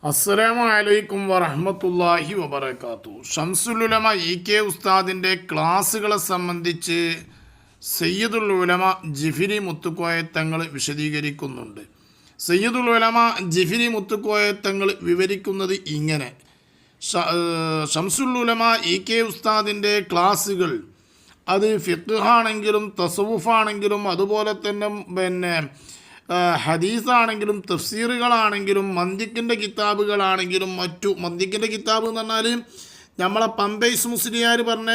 അസ്സലാമു അലൈക്കും വറഹ്മത്തുള്ളാഹി വബറകാതുഹു. ഷംസുൽ ഉലമ ഇ.കെ. ഉസ്താദിൻ്റെ ക്ലാസ്സുകളെ സംബന്ധിച്ച് സയ്യിദുൽ ഉലമ ജിഫിരി മുത്തുക്കോയ തങ്ങൾ വിശദീകരിക്കുന്നുണ്ട്. സയ്യിദുൽ ഉലമ ജിഫിരി മുത്തുക്കോയ തങ്ങൾ വിവരിക്കുന്നത് ഇങ്ങനെ: ഷംസുൽ ഉലമ ഇ.കെ. ഉസ്താദിൻ്റെ ക്ലാസ്സുകൾ അത് ഫിഖ്ഹാണെങ്കിലും തസവുഫാണെങ്കിലും അതുപോലെ തന്നെ ഹദീസാണെങ്കിലും തഫ്സീറുകളാണെങ്കിലും മന്തിക്കിൻ്റെ കിതാബുകളാണെങ്കിലും മന്തിക്കിൻ്റെ കിതാബ് എന്ന് പറഞ്ഞാൽ നമ്മളെ പമ്പൈസ് മുസ്ലിയാർ പറഞ്ഞ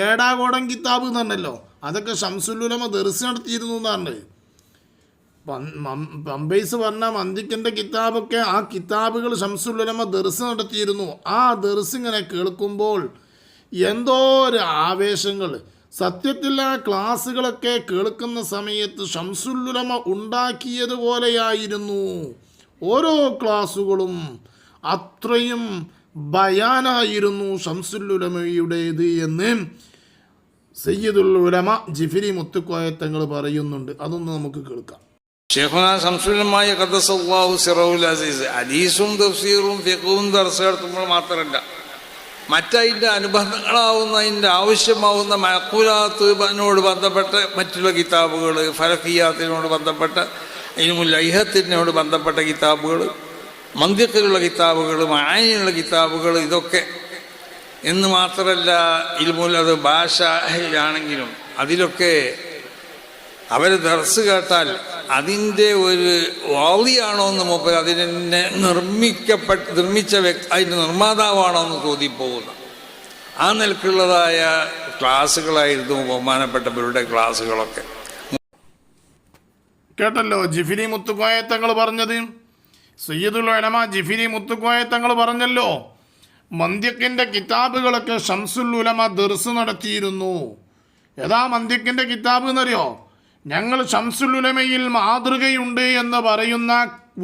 ഏടാകോടൻ കിതാബ് എന്ന് പറഞ്ഞല്ലോ, അതൊക്കെ ഷംസുൽ ഉലമ ദർസ് നടത്തിയിരുന്നു എന്നാണ്. പമ്പൈസ് പറഞ്ഞ മന്തിക്കിൻ്റെ കിതാബൊക്കെ ആ കിതാബുകൾ ഷംസുൽ ഉലമ ദർസ് നടത്തിയിരുന്നു. ആ ദർസ് ഇങ്ങനെ കേൾക്കുമ്പോൾ എന്തോ ഒരു ആവേശങ്ങൾ. സത്യത്തിൽ ആ ക്ലാസ്സുകളൊക്കെ കേൾക്കുന്ന സമയത്ത് ഷംസുൽ ഉലമ ഉണ്ടാക്കിയതുപോലെയായിരുന്നു ഓരോ ക്ലാസ്സുകളും. അത്രയും ബയാനായിരുന്നു ഷംസുൽ ഉലമയുടേത് എന്ന് സയ്യിദുൽ ഉലമ ജിഫിരി മുത്തുക്കോയ തങ്ങൾ പറയുന്നുണ്ട്. അതൊന്ന് നമുക്ക് കേൾക്കാം. ഷെയ്ഖുനാ ഷംസുൽ ഉലമ ഖദ്ദസല്ലാഹു സിറഹുൽ അസീസ് ഹദീസും തഫ്സീറും ഫിഖ്ഹും ദർസ് നടത്തുമ്പോൾ മാത്രമല്ല, മറ്റതിൻ്റെ അനുബന്ധങ്ങളാവുന്ന അതിൻ്റെ ആവശ്യമാവുന്ന മഅഖൂലാത്തിനോട് ബന്ധപ്പെട്ട മറ്റുള്ള കിതാബുകൾ, ഫലഖിയാത്തിനോട് ബന്ധപ്പെട്ട ഇൽമുൽ ലൈഹത്തിനോട് ബന്ധപ്പെട്ട കിതാബുകൾ, മന്തിഖിലുള്ള കിതാബുകൾ, മഅനിയുള്ള കിതാബുകൾ, ഇതൊക്കെ എന്ന് മാത്രമല്ല ഇൽമുൽ അത് ഭാഷയിലാണെങ്കിലും അതിലൊക്കെ അവർ ദർസ് കേട്ടാൽ അതിൻ്റെ ഒരു വാളിയാണോ എന്ന് മൂപ്പർ അതിനെ നിർമ്മിച്ച അതിൻ്റെ നിർമ്മാതാവാണോ എന്ന് തോന്നിപ്പോകുന്നു. ആ നിലക്കുള്ളതായ ക്ലാസ്സുകളായിരുന്നു ബഹുമാനപ്പെട്ടവരുടെ ക്ലാസ്സുകളൊക്കെ. കേട്ടല്ലോ ജിഫിരി മുത്തുക്കോയ തങ്ങൾ പറഞ്ഞത്. സയ്യിദുൽ ഉലമ ജിഫിരി മുത്തുക്കോയ തങ്ങൾ പറഞ്ഞല്ലോ, മന്തിക്കിൻ്റെ കിതാബുകളൊക്കെ ഷംസുൽ ഉലമ ദർസ് നടത്തിയിരുന്നു. ഏതാ മന്തിക്കിൻ്റെ കിതാബ് എന്നറിയോ? ഞങ്ങൾ ഷംസുൽ ഉലമയിൽ മാതൃകയുണ്ട് എന്ന് പറയുന്ന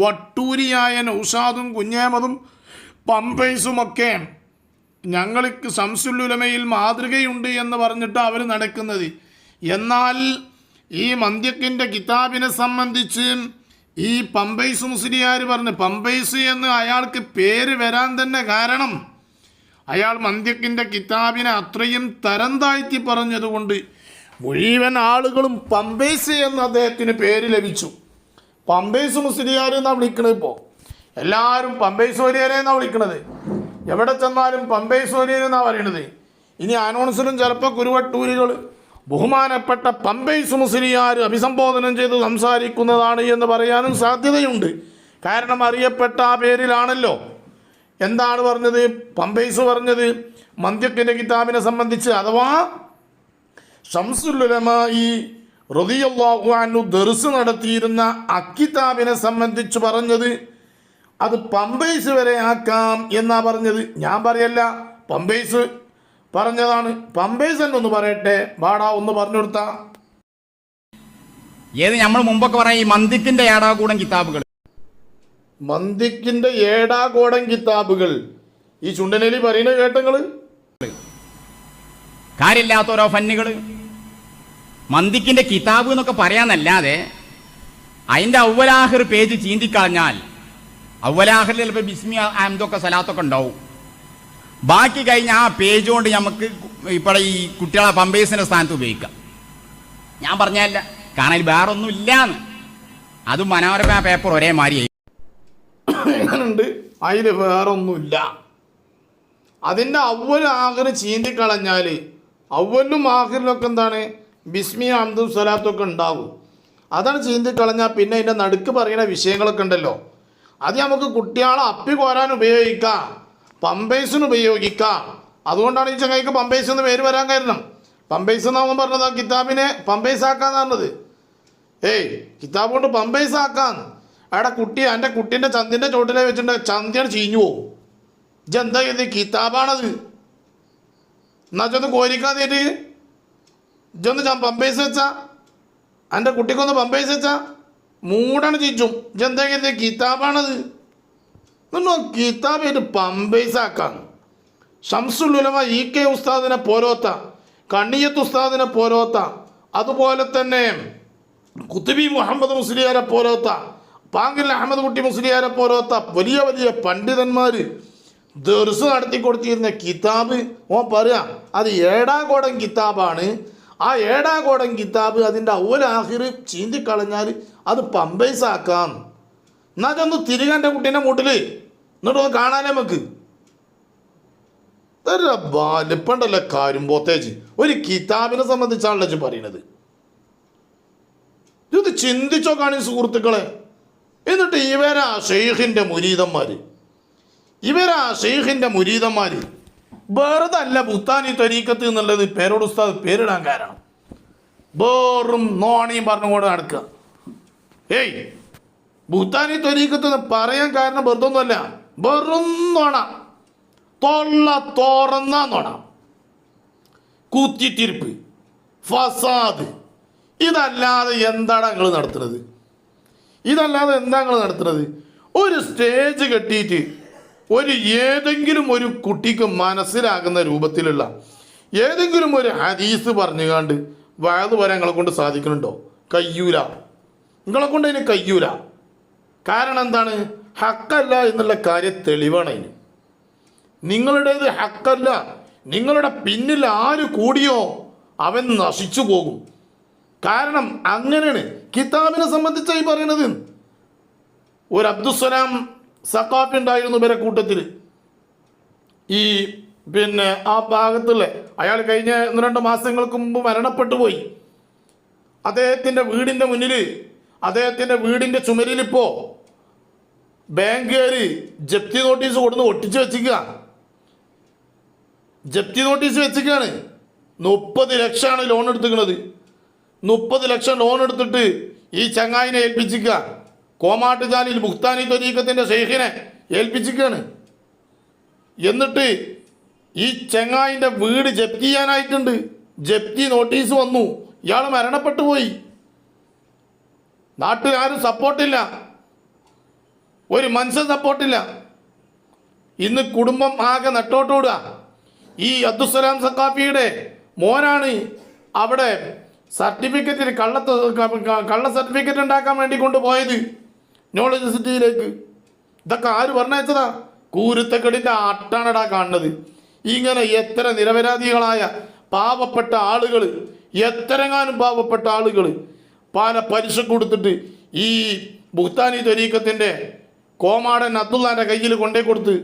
വട്ടൂരിയായ നൗഷാദും കുഞ്ഞേമതും പമ്പൈസുമൊക്കെ ഞങ്ങൾക്ക് ഷംസുൽ ഉലമയിൽ മാതൃകയുണ്ട് എന്ന് പറഞ്ഞിട്ട് അവർ നടക്കുന്നത്. എന്നാൽ ഈ മന്തിക്കിൻ്റെ കിതാബിനെ സംബന്ധിച്ച് ഈ പമ്പൈസ് മുസ്ലിയാർ പറഞ്ഞ്, പമ്പൈസ് എന്ന് അയാൾക്ക് പേര് വരാൻ തന്നെ കാരണം അയാൾ മന്തിക്കിൻ്റെ കിതാബിനെ അത്രയും തരം താഴ്ത്തി പറഞ്ഞതുകൊണ്ട് മുഴുവൻ ആളുകളും പമ്പൈസ് എന്ന് അദ്ദേഹത്തിന് പേര് ലഭിച്ചു. പമ്പൈസ് മുസ്ലിയാർ എന്നാണ് വിളിക്കണത്. ഇപ്പോൾ എല്ലാവരും പമ്പൈസ് വലിയരെ എന്നാണ് വിളിക്കണത്. എവിടെ ചെന്നാലും പമ്പൈസ് വലിയർ എന്നാണ് പറയണത്. ഇനി അനൗൺസിലും ചിലപ്പോൾ കുരുവട്ടൂരികൾ ബഹുമാനപ്പെട്ട പമ്പൈസ് മുസ്ലിയാർ അഭിസംബോധനം ചെയ്ത് സംസാരിക്കുന്നതാണ് എന്ന് പറയാനും സാധ്യതയുണ്ട്. കാരണം അറിയപ്പെട്ട ആ പേരിലാണല്ലോ. എന്താണ് പറഞ്ഞത്? പമ്പൈസ് പറഞ്ഞത് മന്തിക്കിൻ്റെ കിതാബിനെ സംബന്ധിച്ച്, അഥവാ ഷംസുൽ ഉലമ റളിയല്ലാഹു അൻഹു ദർസ് നടത്തിയിരുന്ന അക്കിതാബിനെ സംബന്ധിച്ച് പറഞ്ഞത് അത് പമ്പൈസ് വരെ ആക്കാം എന്നാ പറഞ്ഞത്. ഞാൻ പറയല്ല, പമ്പൈസ് പറഞ്ഞതാണ്. പമ്പൈസ് തന്നെ ഒന്ന് പറയട്ടെ, ബാടാ ഒന്ന് പറഞ്ഞു കൊടുത്താ. ഏത് നമ്മൾ മുമ്പൊക്കെ പറയാം ഈ മന്തിക്കിന്റെ ഏടാകൂടൻ കിതാബുകൾ, മന്തിക്കിന്റെ ഏടാകൂടൻ കിതാബുകൾ ഈ ചുണ്ടനേലി പറയുന്നത് കേട്ടങ്ങള്. കാര്യമില്ലാത്ത ഓരോ ഫന്നുകൾ മന്തിക്കിന്റെ കിതാബ് എന്നൊക്കെ പറയാന്നല്ലാതെ അതിന്റെ അവലാഹിർ പേജ് ചീന്തിക്കളഞ്ഞാൽ അവലാഹിറിൽ ചിലപ്പോൾ ബിസ്മി അഹമ്മദൊക്കെ സലാത്തൊക്കെ ഉണ്ടാവും. ബാക്കി കഴിഞ്ഞ ആ പേജ് കൊണ്ട് നമുക്ക് ഇപ്പോൾ ഈ കുട്ടികളെ പമ്പേഴ്സിന്റെ സ്ഥാനത്ത് ഉപയോഗിക്കാം. ഞാൻ പറഞ്ഞല്ല, കാരണം അതിൽ വേറെ ഒന്നും ഇല്ലാന്ന്. അതും മനോരമ പേപ്പർ ഒരേ മാതിരിയായി. എങ്ങനുണ്ട്? അതിൽ വേറൊന്നുമില്ല. അതിൻ്റെ അവലും ആഖിർ ചീന്തിക്കളഞ്ഞാൽ അവലും ആഖിറിലൊക്കെ എന്താണ് ബിസ്മി അഹമ്മദും സ്വലാത്തൊക്കെ ഉണ്ടാകും. അതാണ് ചീന്തിക്കളഞ്ഞാൽ പിന്നെ അതിൻ്റെ നടുക്ക് പറയുന്ന വിഷയങ്ങളൊക്കെ ഉണ്ടല്ലോ, അത് നമുക്ക് കുട്ടികളെ അപ്പി കോരാൻ ഉപയോഗിക്കാം, പമ്പൈസിന് ഉപയോഗിക്കാം. അതുകൊണ്ടാണ് ഈ ചങ്ങായിക്ക് പമ്പൈസ് എന്ന് പേര് വരാൻ കാരണം. പമ്പൈസ് എന്നാവും പറഞ്ഞത് ആ കിതാബിനെ പമ്പൈസ് ആക്കാന്ന് പറഞ്ഞത്. കിതാബ് കൊണ്ട് പമ്പൈസ് ആക്കാന്ന്. അവിടെ എൻ്റെ കുട്ടീൻ്റെ ചന്തിൻ്റെ ചോട്ടിലെ വെച്ചിട്ടുണ്ട്, ചന്തിയാണ് ചീഞ്ഞു പോകും. ഇതെന്താ ഇത്? കിതാബാണത്. എന്നാ ചെന്ന് കോരിക്കാതിട്ട് ഇജൊന്ന് പമ്പൈസ് വെച്ചാ, എൻ്റെ കുട്ടിക്കൊന്ന് പമ്പൈസ് വെച്ചാ മൂടാണ് ചീച്ചും. ഇതെന്താ ഇത്? കിതാബാണത്. കിതാബായിട്ട് പമ്പൈസ് ആക്കാന്ന്. ഷംസുൽ ഉലമ ഇ.കെ. ഉസ്താദിനെ പോലോത്ത, കണ്ണിയത്ത് ഉസ്താദിനെ പോലോത്ത, അതുപോലെ തന്നെ കുത്തുബി മുഹമ്മദ് മുസ്ലിയാരെ പോലോത്ത പാങ്കിൽ അഹമ്മദ് കുട്ടി മുസ്ലിയാരെ പോലത്തെ വലിയ വലിയ പണ്ഡിതന്മാർ ദർസ് നടത്തി കൊടുത്തിരുന്ന കിതാബ് ഓൻ പറയാം അത് ഏടാകോടൻ കിതാബാണ്. ആ ഏടാകോടൻ കിതാബ് അതിൻ്റെ ഔവലാഹിർ ചീന്തിക്കളഞ്ഞാൽ അത് പമ്പൈസാക്കാം. എന്നാൽ അതൊന്ന് തിരികെ കുട്ടീൻ്റെ മൂട്ടിൽ എന്നിട്ടൊന്ന് കാണാനേ നമുക്ക് വലിപ്പണ്ടല്ല കാര്യം പോത്തേച്ച് ഒരു കിതാബിനെ സംബന്ധിച്ചാണല്ലോ പറയണത്. ഇത് ചിന്തിച്ചോ കാണി സുഹൃത്തുക്കളെ. എന്നിട്ട് ഇവരാ ഷെയ്ഖിൻ്റെ മുരീദന്മാർ വെറുതെ അല്ല ബുത്താനി തരീക്കത്ത് എന്നുള്ളത് പേരോട് ഉസ്താദ് പേരിടാൻ കാരണം വേറും നോണിയും പറഞ്ഞുകൊണ്ട് നടക്കുക. ഏയ് ബുത്താനി തരീക്കത്ത് എന്ന് പറയാൻ കാരണം വെറുതെ ഒന്നുമല്ല, വെറും നോണ, തൊള്ള തുറന്ന നോണ, കുത്തിത്തിരിപ്പ്, ഫസാദ്. ഇതല്ലാതെ എന്താണ് നിങ്ങൾ നടത്തുന്നത്? ഒരു സ്റ്റേജ് കെട്ടിയിട്ട് ഏതെങ്കിലും ഒരു കുട്ടിക്ക് മനസ്സിലാകുന്ന രൂപത്തിലുള്ള ഏതെങ്കിലും ഒരു ഹദീസ് പറഞ്ഞുകൊണ്ട് വയത് വരാൻ നിങ്ങളെ കൊണ്ട് സാധിക്കുന്നുണ്ടോ? കയ്യൂല. നിങ്ങളെ കൊണ്ട് അതിന് കയ്യൂല. കാരണം എന്താണ്? ഹക്കല്ല എന്നുള്ള കാര്യം തെളിവാണ് അതിന്. നിങ്ങളുടേത് ഹക്കല്ല. നിങ്ങളുടെ പിന്നിൽ ആര് കൂടിയോ അവൻ നശിച്ചു പോകും. കാരണം അങ്ങനെയാണ് കിതാബിനെ സംബന്ധിച്ചായി പറയണത്. ഒരു അബ്ദുസ്സലാം സഖാഫി ഉണ്ടായിരുന്നു ഇവരെ കൂട്ടത്തിൽ. ആ ഭാഗത്തുള്ള അയാൾ കഴിഞ്ഞ 1-2 മാസങ്ങൾക്ക് മുമ്പ് മരണപ്പെട്ടു പോയി. അദ്ദേഹത്തിൻ്റെ വീടിൻ്റെ ചുമരിലിപ്പോൾ ബാങ്കുകാർ ജപ്തി നോട്ടീസ് കൊടുന്ന് ഒട്ടിച്ച് വെച്ചിരിക്കുകയാണ്. 30 ലക്ഷമാണ് ലോൺ എടുത്തിരിക്കുന്നത്. 30 ലക്ഷം ലോൺ എടുത്തിട്ട് ഈ ചങ്ങായിനെ ഏൽപ്പിച്ചിരിക്കുക. കോമാട്ടുചാലിൽ ബുഖ്താനി ത്വരീഖത്തിൻ്റെ ഷെയ്ഖിനെ ഏൽപ്പിച്ചിരിക്കുകയാണ്. എന്നിട്ട് ഈ ചങ്ങായിൻ്റെ വീട് ജപ്തി ചെയ്യാനായിട്ടുണ്ട്. ജപ്തി നോട്ടീസ് വന്നു. ഇയാൾ മരണപ്പെട്ടു പോയി. നാട്ടിലാരും സപ്പോർട്ടില്ല, ഒരു മനുഷ്യൻ സപ്പോർട്ടില്ല. ഇന്ന് കുടുംബം ആകെ നെട്ടോട്ടോടുക. ഈ അബ്ദുസ്സലാം സഖാഫിയുടെ മോനാണ് അവിടെ സർട്ടിഫിക്കറ്റിൽ കള്ള സർട്ടിഫിക്കറ്റ് ഉണ്ടാക്കാൻ വേണ്ടി കൊണ്ടുപോയത് നോളജ് സിറ്റിയിലേക്ക്. ഇതൊക്കെ ആര് പറഞ്ഞയച്ചതാ? കൂരുത്തക്കെടിൻ്റെ ആട്ടാണടാ കാണുന്നത്. ഇങ്ങനെ എത്ര നിരപരാധികളായ പാവപ്പെട്ട ആളുകൾ, എത്രങ്ങാനും പാവപ്പെട്ട ആളുകൾ പല പലിശ കൊടുത്തിട്ട് ഈ ബുഖ്താനി ത്വരീഖത്തിൻ്റെ കോമാടൻ അബ്ദുള്ളാൻ്റെ കയ്യിൽ കൊണ്ടേ കൊടുത്ത്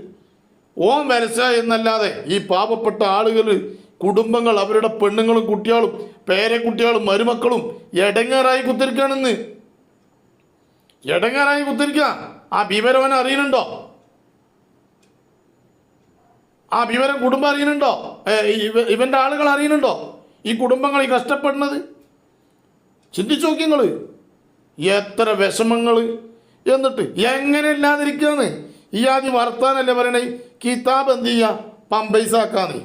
ഓം വരച്ച എന്നല്ലാതെ ഈ പാവപ്പെട്ട ആളുകൾ, കുടുംബങ്ങൾ, അവരുടെ പെണ്ണുങ്ങളും കുട്ടികളും പേരക്കുട്ടികളും മരുമക്കളും എടങ്ങേറായി കുത്തിരിക്കുകയാണെന്ന്. ആ വിവരം അവൻ അറിയുന്നുണ്ടോ? ആ വിവരം കുടുംബം അറിയുന്നുണ്ടോ? ഇവൻ്റെ ആളുകൾ അറിയുന്നുണ്ടോ ഈ കുടുംബങ്ങൾ ഈ കഷ്ടപ്പെടുന്നത്? ചിന്തിച്ചു നോക്കി നിങ്ങൾ. എത്ര വിഷമങ്ങൾ. എന്നിട്ട് എങ്ങനെ ഇല്ലാതിരിക്കുകയാണ്? ഈ ആദ്യം വർത്താനല്ലേ പറയണേ? കിതാബ് എന്ത് ചെയ്യുക? പമ്പൈസാക്കാന്ന്.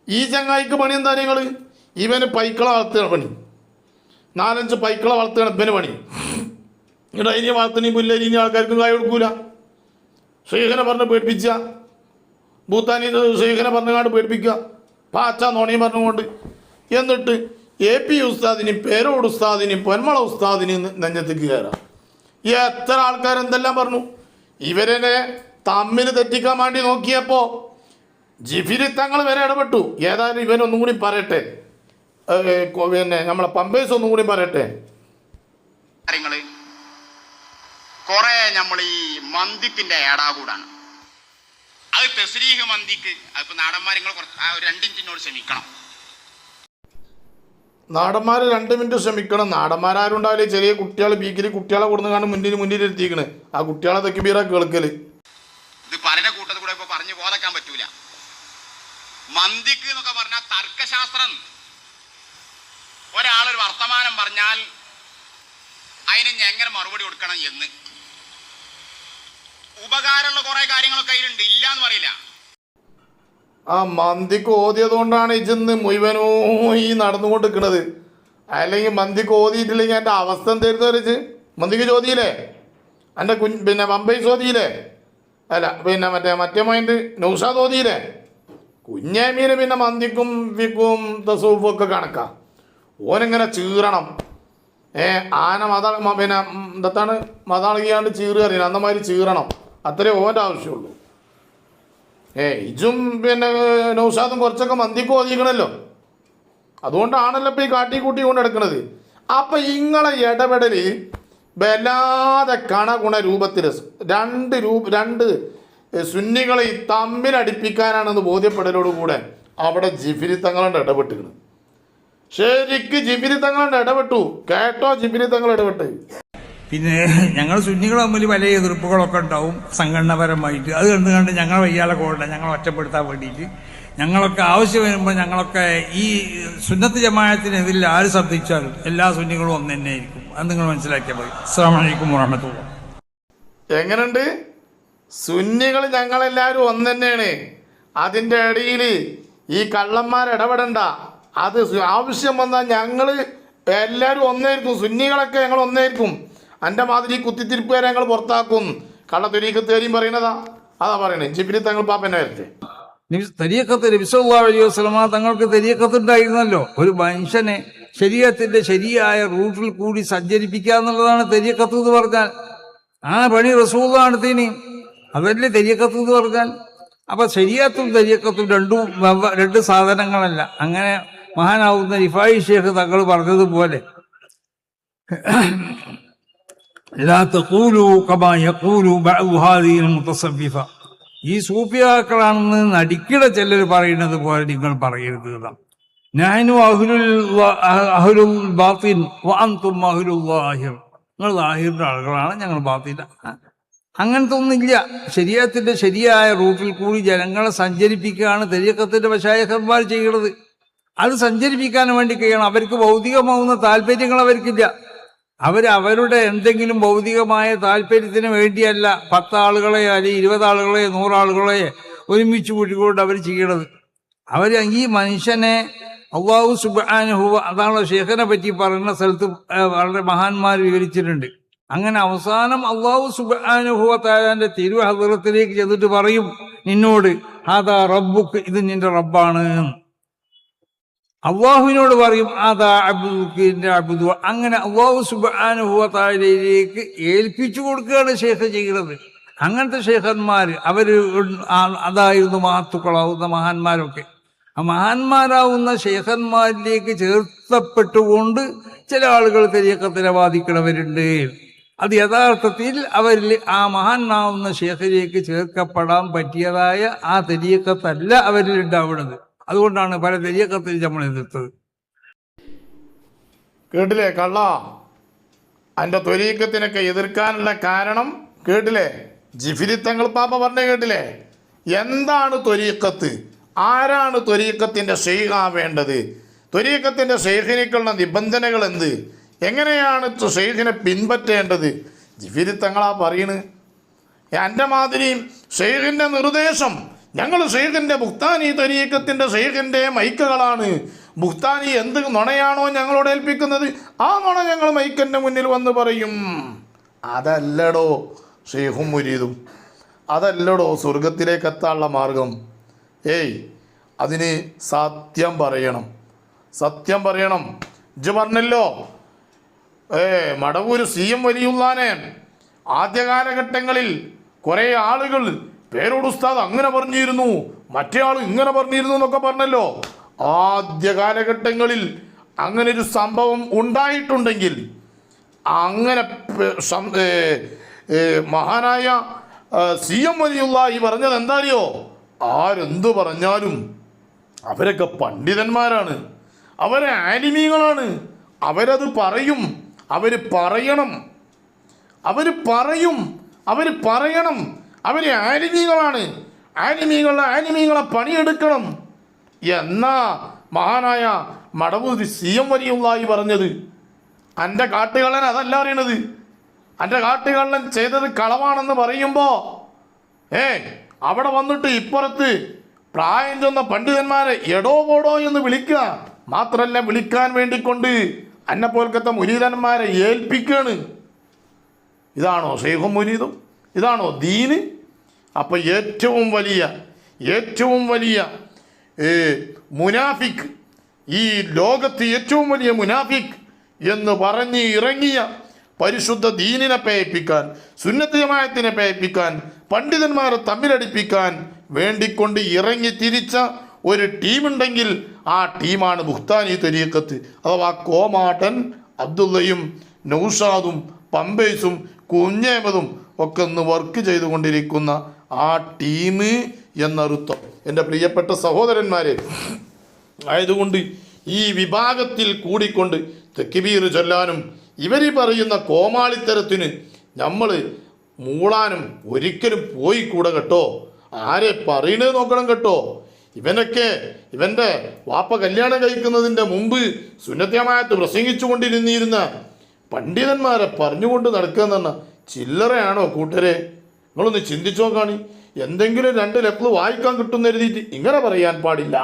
ഈ ചങ്ങായിക്ക് പണി എന്താ? നിങ്ങൾ ഇവന് പൈക്കള വളർത്തുകയാണ് പണി. 4-5 പൈക്കള വളർത്തുകയാണ് ഇവന് പണി. ഇവിടെ ഇനി വളർത്തുന്ന പുല്ലരിഞ്ഞ ആൾക്കാർക്കും കായ് കൊടുക്കൂല. ഷെയ്ഖിനെ പറഞ്ഞ് പേടിപ്പിച്ച, ഭൂത്താനി ഷെയ്ഖിനെ പറഞ്ഞുകൊണ്ട് പേടിപ്പിക്കുക, പാച്ച നോണിയും പറഞ്ഞുകൊണ്ട്. എന്നിട്ട് AP ഉസ്താദിനെയും പേരോട് ഉസ്താദിനെയും പൊന്മള ഉസ്താദിനെയും നെഞ്ഞത്തേക്ക് കയറാം. എത്ര ആൾക്കാരെന്തെല്ലാം പറഞ്ഞു. ഇവരെ തമ്മിൽ തെറ്റിക്കാൻ വേണ്ടി നോക്കിയപ്പോൾ ജിഫിരി തങ്ങൾ വരെ ഇടപെട്ടു. ഏതായാലും ഇവനൊന്നും കൂടി പറയട്ടെ, നമ്മളെ പമ്പേഴ്സ് ഒന്നും കൂടി പറയട്ടെ. കാര്യങ്ങള് കുറെ നമ്മൾ ഈ മന്ദിക്കിന്റെ ഏടാകൂടാണ്. അത് തസ്രീഹ് മന്ദിക്ക് അതിപ്പോ നാടന്മാർ നിങ്ങൾ ഒരു 2 മിനിറ്റിനോട് ക്ഷമിക്കണം. നാടന്മാർ 2 മിനിറ്റ് ക്ഷമിക്കണം. നാടന്മാരും ഉണ്ടാവില്ലേ? ചെറിയ കുട്ടികൾ ബീക്കിൽ കുട്ടികളെ കൊടുന്ന് കാണും മുന്നിലിരുത്തിക്കണ്. ആ കുട്ടികളെ തെക്കിബീറ കേൾക്കല്. ഇത് പറയുന്ന കൂട്ടത്തിൽ കൂടെ ഇപ്പൊ പറഞ്ഞു ബോധക്കാൻ പറ്റൂല. മന്ദിക്ക് എന്നൊക്കെ പറഞ്ഞാൽ തർക്കശാസ്ത്രം. ഒരാളൊരു വർത്തമാനം പറഞ്ഞാൽ അതിന് എങ്ങനെ മറുപടി കൊടുക്കണം എന്ന് ഉപകാരമുള്ള കുറെ കാര്യങ്ങളൊക്കെ അതിലുണ്ട്, ഇല്ല എന്ന് പറയില്ല. ആ മന്തിക്ക് ഓതിയത് കൊണ്ടാണ് ഇജന്ന് മുഴുവനോ ഈ നടന്നുകൊണ്ടിരിക്കുന്നത്. അല്ലെങ്കിൽ മന്തിക്ക് ഓതിയിട്ടില്ലെങ്കിൽ എൻ്റെ അവസ്ഥ എന്തായിരുന്നു വരച്ച്? മന്തിക്ക് ചോദിയില്ലേ? എൻ്റെ പമ്പൈ ചോദിയില്ലേ? അല്ല മറ്റേ മൈൻഡ് നൗഷാദ് ഓതിയില്ലേ? കുഞ്ഞേമീന് മന്തിക്കും വിക്കും തസൂഫും ഒക്കെ കണക്കാ. ഓനെങ്ങനെ ചീറണം. ആന പിന്നെ എന്താണ് മതാളിയാണ്ട് ചീറ് അറിയണം, അന്നമാതിരി ചീറണം, അത്രേ ഓൻ്റെ ആവശ്യമുള്ളൂ. ഇജും പിന്നെ നൗഷാദും കുറച്ചൊക്കെ മന്തിക്ക് ഒതുക്കണല്ലോ, അതുകൊണ്ടാണല്ലോ ഇപ്പം ഈ കാട്ടിക്കൂട്ടി കൊണ്ട് എടുക്കുന്നത്. അപ്പം ഇങ്ങളെ ഇടപെടൽ വല്ലാതെ കണഗുണ രൂപത്തിൽ രണ്ട് സുന്നികളെ തമ്മിലടിപ്പിക്കാനാണെന്ന് ബോധ്യപ്പെടലോടുകൂടെ അവിടെ ജിഫിരി തങ്ങളുണ്ട് ഇടപെട്ടിരുന്നു. ശരിക്ക് ജിഫിരി തങ്ങളുണ്ട് ഇടപെട്ടു. കേട്ടോ, ജിഫിരി തങ്ങൾ ഇടപെട്ട്. പിന്നെ ഞങ്ങൾ സുന്നികൾ തമ്മിൽ വലിയ എതിർപ്പുകളൊക്കെ ഉണ്ടാവും സംഘടനാപരമായിട്ട്. അത് കണ്ടുകൊണ്ട് ഞങ്ങൾ വയ്യാലെ കൊണ്ട ഞങ്ങളെ ഒറ്റപ്പെടുത്താൻ വേണ്ടിയിട്ട് ഞങ്ങളൊക്കെ ആവശ്യം വരുമ്പോൾ ഞങ്ങളൊക്കെ ഈ സുന്നത്ത് ജമാഅത്തിനെതിരിൽ ആര് ശബ്ദിച്ചാലും എല്ലാ സുന്നികളും ഒന്ന് തന്നെ ആയിരിക്കും. അത് നിങ്ങൾ മനസ്സിലാക്കിയാൽ മതി. അസ്സലാമു അലൈക്കും വറഹ്മത്തുള്ളാഹി. എങ്ങനെയുണ്ട്? സുന്നികൾ ഞങ്ങളെല്ലാവരും ഒന്ന് തന്നെയാണ്. അതിൻ്റെ ഇടയിൽ ഈ കള്ളന്മാർ ഇടപെടണ്ട. അത് ആവശ്യം വന്നാൽ ഞങ്ങൾ എല്ലാവരും ഒന്നായിരിക്കും. സുന്നികളൊക്കെ ഞങ്ങൾ ഒന്നായിരിക്കും. എൻ്റെ മാതിരി കുത്തിത്തിരിപ്പുകാരെ ഞങ്ങൾ പുറത്താക്കും. കള്ളത്തൊരീക്കത്തേരിയും പറയണതാ, അതാ പറയണേ. ജിബ്രീൽ തങ്ങൾ പാപ്പൻ്റെ കാര്യത്തെ തരീഖത്ത് നബി സല്ലല്ലാഹു അലൈഹി വസല്ലമ തങ്ങൾക്ക് തരീഖത്ത് ഉണ്ടായിരുന്നല്ലോ. ഒരു മനുഷ്യനെ ശരീഅത്തിന്റെ ശരിയായ റൂട്ടിൽ കൂടി സഞ്ചരിപ്പിക്കുക എന്നുള്ളതാണ് തരീഖത്ത് എന്ന് പറഞ്ഞാൽ. ആ പണി റസൂലുള്ളാഹി നടത്തിന്. അതല്ലേ തരീഖത്ത് എന്ന് പറഞ്ഞാൽ. അപ്പൊ ശരീഅത്തും തരീഖത്തും രണ്ട് സാധനങ്ങളല്ല. അങ്ങനെ മഹാനാവുന്ന റിഫായി ഷേഖ് തങ്ങൾ പറഞ്ഞതുപോലെ ലാ തഖൂലു കമാ യഖൂലു ബഅദു ഹാദിഹിൽ മുതസവ്വിഫ, ഈ സൂഫിയാക്കളാണെന്ന് നടിക്കിട ചിലർ പറയുന്നത് പോലെ നിങ്ങൾ പറയരുത്. നഹ്നു അഹ്ലുൽ ബാത്തിൻ വഅൻതും അഹ്ലുൽ ളാഹിർ, നിങ്ങൾ ളാഹിറിന്റെ ആളുകളാണ്, ഞങ്ങൾ ബാത്തിൻ. അങ്ങനത്തെ ഒന്നുമില്ല. ശരീഅത്തിന്റെ ശരിയായ റൂട്ടിൽ കൂടി ജനങ്ങളെ സഞ്ചരിപ്പിക്കുകയാണ് തരീഖത്തിന്റെ മശായിഖന്മാർ ചെയ്യുന്നത്. അത് സഞ്ചരിപ്പിക്കാൻ വേണ്ടി കഴിയണം. അവർക്ക് ഭൗതികമാവുന്ന താല്പര്യങ്ങൾ അവർക്കില്ല. അവരുടെ എന്തെങ്കിലും ഭൗതികമായ താല്പര്യത്തിന് വേണ്ടിയല്ല 10 ആളുകളെ അല്ലെങ്കിൽ 20 ആളുകളെ 100 ആളുകളെ ഒരുമിച്ച് കൂട്ടിക്കൊണ്ട് അവർ ചെയ്യണത്. അവർ ഈ മനുഷ്യനെ അല്ലാഹു സുബ്ഹാനഹു, അതാണല്ലോ ഷേഖിനെ പറ്റി പറയുന്ന സ്ഥലത്ത് വളരെ മഹാന്മാർ വിവരിച്ചിട്ടുണ്ട്. അങ്ങനെ അവസാനം അല്ലാഹു സുബ്ഹാനഹു വ തആലയുടെ തിരുഹദ്റത്തിലേക്ക് ചെന്നിട്ട് പറയും നിന്നോട്, ഹാദാ റബ്ബുക്ക്, ഇത് നിന്റെ റബ്ബാണ്. അള്ളാഹുവിനോട് പറയും അതാ അബ്ദുക്കിന്റെ അബ്ദു. അങ്ങനെ അള്ളാഹു സുബ്ഹാനഹു വ തആലയിലേക്ക് ഏൽപ്പിച്ചു കൊടുക്കുകയാണ് ഷേഖ് ചെയ്യുന്നത്. അങ്ങനത്തെ ഷേഖന്മാർ അതായിരുന്നു മഹത്തുക്കളാവുന്ന മഹാന്മാരൊക്കെ. ആ മഹാന്മാരാവുന്ന ഷേഖന്മാരിലേക്ക് ചേർത്തപ്പെട്ടുകൊണ്ട് ചില ആളുകൾ തരീഖത്തിനെ വാദിക്കണവരുണ്ട്. അത് യഥാർത്ഥത്തിൽ അവരിൽ ആ മഹാനാവുന്ന ഷേഖിലേക്ക് ചേർക്കപ്പെടാൻ പറ്റിയതായ ആ തരീഖത്തല്ല അവരിൽ ഉണ്ടാവുന്നത്. അതുകൊണ്ടാണ് പല തരീഖത്തിൽ നമ്മൾ എതിർത്തത്. കേട്ടില്ലേ കള്ള? അതിൻ്റെ ത്വരീക്കത്തിനൊക്കെ എതിർക്കാനുള്ള കാരണം കേട്ടില്ലേ? ജിഫിരി തങ്ങൾ പാപ്പ പറഞ്ഞ കേട്ടില്ലേ? എന്താണ് ത്വരീക്കത്ത്? ആരാണ് ത്വരീക്കത്തിൻ്റെ ഷെയ്ഖാവേണ്ടത്? ത്വരീക്കത്തിൻ്റെ ഷെയ്ഖിനേക്കുള്ള നിബന്ധനകൾ എന്ത്? എങ്ങനെയാണ് ഷെയ്ഖിനെ പിൻപറ്റേണ്ടത്? ജിഫിരി തങ്ങളാ പറയണ്. എൻ്റെ മാതിരി ഷെയ്ഖിൻ്റെ നിർദ്ദേശം, ഞങ്ങൾ ഷെയ്ഖിൻ്റെ ബുഖ്താനി തരീഖത്തിൻ്റെ ഷെയ്ഖിൻ്റെ മൈക്കുകളാണ്. ബുഖ്താനി എന്ത് നുണയാണോ ഞങ്ങളോട് ഏൽപ്പിക്കുന്നത്, ആ നുണ ഞങ്ങൾ മൈക്കിൻ്റെ മുന്നിൽ വന്ന് പറയും. അതല്ലടോ ഷെയ്ഖും മുരീദും, അതല്ലടോ സ്വർഗത്തിലേക്ക് എത്താനുള്ള മാർഗം. അതിന് സത്യം പറയണം, സത്യം പറയണം. ഇജ്ജ് പറഞ്ഞല്ലോ മടവൂർ CM വലിയുള്ളാനെ ആദ്യ കാലഘട്ടങ്ങളിൽ കുറേ ആളുകൾ പേരോട് ഉസ്താദ് അങ്ങനെ പറഞ്ഞിരുന്നു, മറ്റേ ആൾ ഇങ്ങനെ പറഞ്ഞിരുന്നു എന്നൊക്കെ പറഞ്ഞല്ലോ. ആദ്യ കാലഘട്ടങ്ങളിൽ അങ്ങനെ ഒരു സംഭവം ഉണ്ടായിട്ടുണ്ടെങ്കിൽ അങ്ങനെ മഹാനായ CM വലിയുള്ളാഹി പറഞ്ഞത് എന്താ അറിയോ? ആരെന്തു പറഞ്ഞാലും അവരൊക്കെ പണ്ഡിതന്മാരാണ്, അവരെ ആലിമീങ്ങളാണ്, അവരത് പറയും, അവർ പറയണം, അവർ പറയും, അവർ പറയണം. അവർ ആലിമീങ്ങളാണ്, ആലിമീങ്ങളെ പണിയെടുക്കണം എന്നാ മഹാനായ മടവൂർ CM വലിയുള്ളാഹി പറഞ്ഞത്. എൻ്റെ കാട്ടുകള്ളൻ അതല്ല അറിയണത്. എൻ്റെ കാട്ടുകള്ളൻ ചെയ്തത് കളവാണെന്ന് പറയുമ്പോൾ അവിടെ വന്നിട്ട് ഇപ്പുറത്ത് പ്രായം ചെന്ന പണ്ഡിതന്മാരെ എടോ പോടോ എന്ന് വിളിക്കുക മാത്രമല്ല, വിളിക്കാൻ വേണ്ടിക്കൊണ്ട് അന്നെപ്പോലത്തെ മുരീദന്മാരെ ഏൽപ്പിക്കുകയാണ്. ഇതാണോ ഷെയ്ഖും മുരീദും? ഇതാണോ ദീന്? അപ്പം ഏറ്റവും വലിയ മുനാഫിക്, ഈ ലോകത്ത് ഏറ്റവും വലിയ മുനാഫിക് എന്ന് പറഞ്ഞ് ഇറങ്ങിയ പരിശുദ്ധ ദീനിനെ പേയിപ്പിക്കാൻ, സുന്നത്ത് ജമാഅത്തിനെ പേയിപ്പിക്കാൻ, പണ്ഡിതന്മാരെ തമ്മിലടിപ്പിക്കാൻ വേണ്ടിക്കൊണ്ട് ഇറങ്ങി തിരിച്ച ഒരു ടീമുണ്ടെങ്കിൽ ആ ടീമാണ് ബുഖ്താനി തരീഖത്ത്. അഥവാ കോമാട്ടൻ അബ്ദുള്ളയും നൗഷാദും പമ്പേസും കുഞ്ഞേമതും ഒക്കെ ഒന്ന് വർക്ക് ചെയ്തുകൊണ്ടിരിക്കുന്ന ആ ടീം എന്നർത്ഥം. എൻ്റെ പ്രിയപ്പെട്ട സഹോദരന്മാരെ, ആയതുകൊണ്ട് ഈ വിഭാഗത്തിൽ കൂടിക്കൊണ്ട് തക്ബീർ ചൊല്ലാനും ഇവരീ പറയുന്ന കോമാളിത്തരത്തിന് നമ്മൾ മൂളാനും ഒരിക്കലും പോയി കൂടെ കേട്ടോ. ആരെ പറയണത് നോക്കണം കേട്ടോ. ഇവൻ്റെ വാപ്പ കല്യാണം കഴിക്കുന്നതിൻ്റെ മുമ്പ് സുന്നത്ത് ജമാഅത്ത് പ്രസംഗിച്ചു കൊണ്ടിരുന്നിരുന്ന പണ്ഡിതന്മാരെ പറഞ്ഞുകൊണ്ട് നടക്കുക എന്ന് പറഞ്ഞാൽ ചില്ലറയാണോ കൂട്ടരെ? നിങ്ങളൊന്ന് ചിന്തിച്ചു നോക്കാണി. എന്തെങ്കിലും 2 ലക്ല് വായിക്കാൻ കിട്ടുമെന്ന് എഴുതിയിട്ട് ഇങ്ങനെ പറയാൻ പാടില്ല.